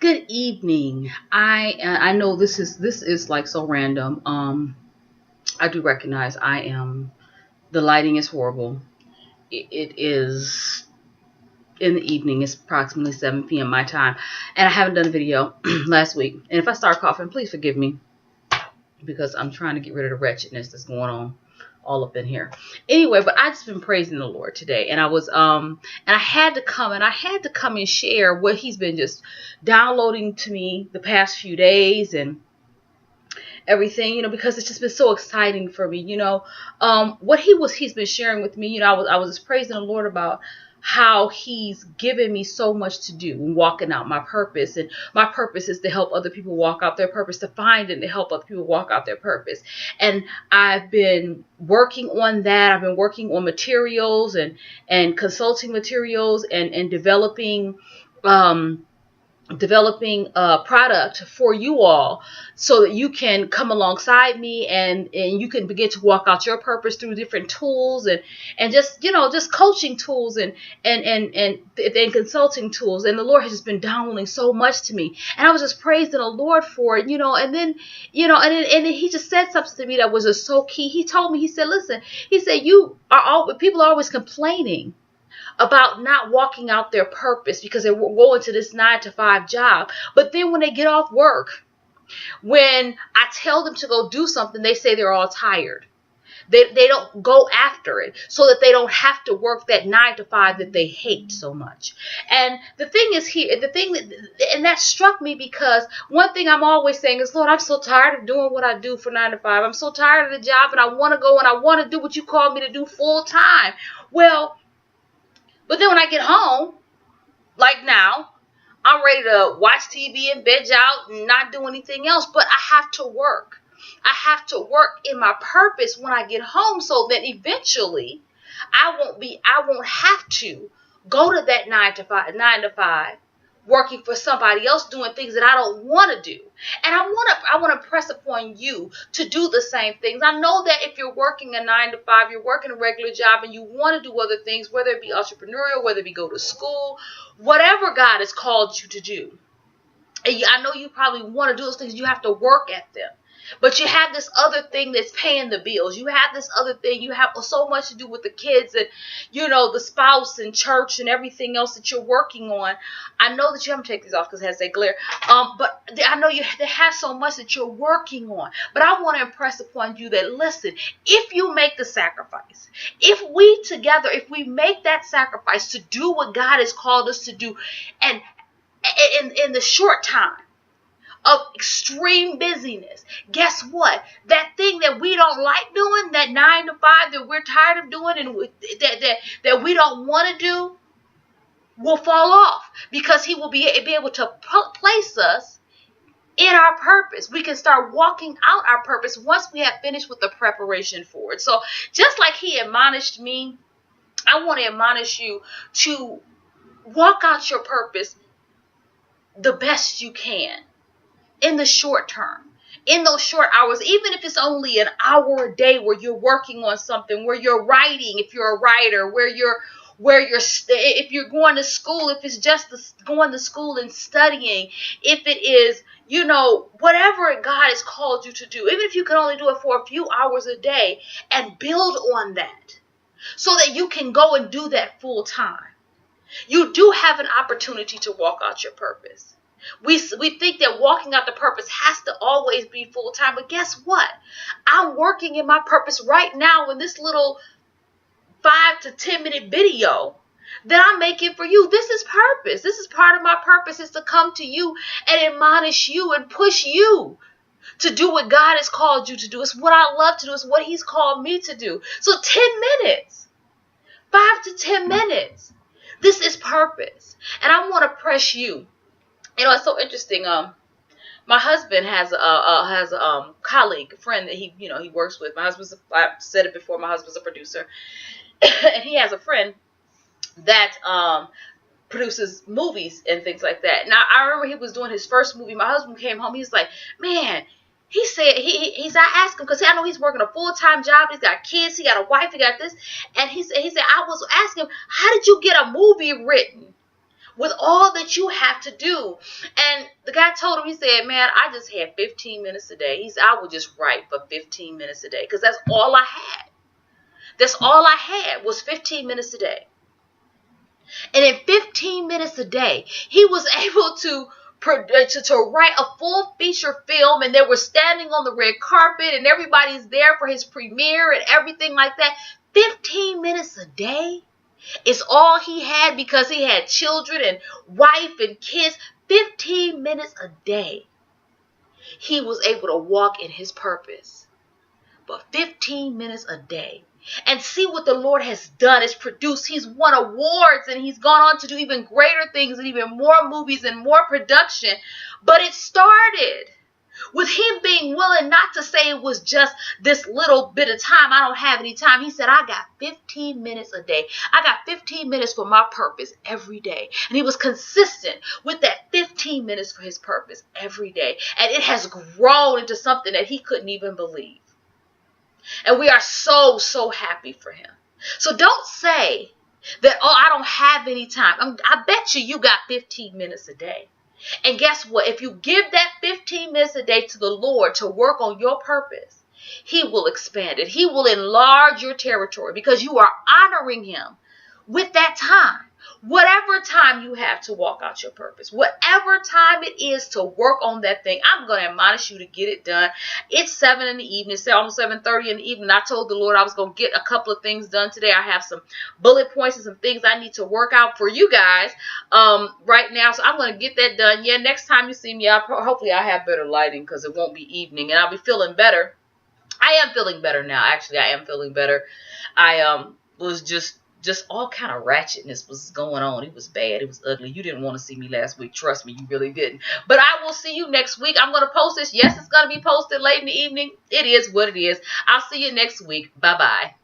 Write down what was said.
Good evening. I know this is like so random. I do recognize I am the lighting is horrible. It is in the evening. It's approximately 7 p.m. my time, and I haven't done a video last week. And if I start coughing, please forgive me because I'm trying to get rid of the wretchedness that's going on all up in here. Anyway, but I just been praising the Lord today, and I had to come and share what He's been just downloading to me the past few days and everything, because it's just been so exciting for me. What he's been sharing with me. I was just praising the Lord about how He's given me so much to do and walking out my purpose. And my purpose is to help other people walk out their purpose, to find and to help other people walk out their purpose. And I've been working on that. I've been working on materials and consulting materials and developing a product for you all so that you can come alongside me and you can begin to walk out your purpose through different tools and just coaching tools and consulting tools. And the Lord has just been downloading so much to me, and I was just praising the Lord for it, and then He just said something to me that was just so key. He told me, He said, listen, He said, people are always complaining about not walking out their purpose because they're going to this 9 to 5 job. But then when they get off work, when I tell them to go do something, they say they're all tired. They don't go after it so that they don't have to work that 9 to 5 that they hate so much. And the thing is here, that struck me because one thing I'm always saying is, Lord, I'm so tired of doing what I do for 9 to 5. I'm so tired of the job, and I want to go and I want to do what you call me to do full time. But then when I get home, like now, I'm ready to watch TV and veg out and not do anything else. But I have to work. I have to work in my purpose when I get home so that eventually I won't have to go to that 9 to 5 working for somebody else doing things that I don't want to do. And I want to press upon you to do the same things. I know that if you're working a 9 to 5, you're working a regular job and you want to do other things, whether it be entrepreneurial, whether it be go to school, whatever God has called you to do. And I know you probably want to do those things. You have to work at them. But you have this other thing that's paying the bills. You have this other thing. You have so much to do with the kids and, the spouse and church and everything else that you're working on. I know that you haven't taken these off because it has that glare. But I know they have so much that you're working on. But I want to impress upon you that, listen, if you make the sacrifice, if we make that sacrifice to do what God has called us to do, and in the short time of extreme busyness, guess what? That thing that we don't like doing, that 9 to 5 that we're tired of doing and that we don't want to do, will fall off because He will be able to place us in our purpose. We can start walking out our purpose once we have finished with the preparation for it. So just like He admonished me, I want to admonish you to walk out your purpose the best you can. In the short term, in those short hours, even if it's only an hour a day where you're working on something, where you're writing, if you're a writer, if you're going to school, if it's just going to school and studying, if it is, whatever God has called you to do, even if you can only do it for a few hours a day, and build on that so that you can go and do that full time. You do have an opportunity to walk out your purpose. We think that walking out the purpose has to always be full time, but guess what? I'm working in my purpose right now in this little 5 to 10 minute video that I'm making for you. This is purpose. This is part of my purpose, is to come to you and admonish you and push you to do what God has called you to do. It's what I love to do. It's what He's called me to do. So 10 minutes, 5 to 10 minutes. This is purpose. And I want to press you. It's so interesting. My husband has a colleague, a friend that he works with. I've said it before, my husband's a producer. And he has a friend that produces movies and things like that. Now, I remember he was doing his first movie. My husband came home. He's like, man, he said, I asked him, because I know he's working a full-time job. He's got kids. He got a wife. He got this. And he said, I was asking him, how did you get a movie written with all that you have to do. And the guy told him, he said, man, I just had 15 minutes a day. He said, I would just write for 15 minutes a day because that's all I had. That's all I had was 15 minutes a day. And in 15 minutes a day, he was able to write a full feature film, and they were standing on the red carpet and everybody's there for his premiere and everything like that. 15 minutes a day is all he had because he had children and wife and kids. 15 minutes a day. He was able to walk in his purpose. But 15 minutes a day. And see what the Lord has done. It's produced. He's won awards and he's gone on to do even greater things and even more movies and more production. But it started with him being willing not to say it was just this little bit of time. I don't have any time. He said, I got 15 minutes a day. I got 15 minutes for my purpose every day. And he was consistent with that 15 minutes for his purpose every day. And it has grown into something that he couldn't even believe. And we are so, so happy for him. So don't say that, oh, I don't have any time. I bet you got 15 minutes a day. And guess what? If you give that 15 minutes a day to the Lord to work on your purpose, he will expand it. He will enlarge your territory because you are honoring him with that time. Whatever time you have to walk out your purpose, whatever time it is to work on that thing, I'm going to admonish you to get it done. It's 7 in the evening. It's almost 7:30 in the evening. I told the Lord I was going to get a couple of things done today. I have some bullet points and some things I need to work out for you guys right now. So I'm going to get that done. Yeah, next time you see me, hopefully I'll have better lighting because it won't be evening and I'll be feeling better. I am feeling better now. Actually, I am feeling better. I was just all kind of ratchetness was going on. It was bad. It was ugly. You didn't want to see me last week. Trust me, you really didn't. But I will see you next week. I'm going to post this. Yes, it's going to be posted late in the evening. It is what it is. I'll see you next week. Bye-bye.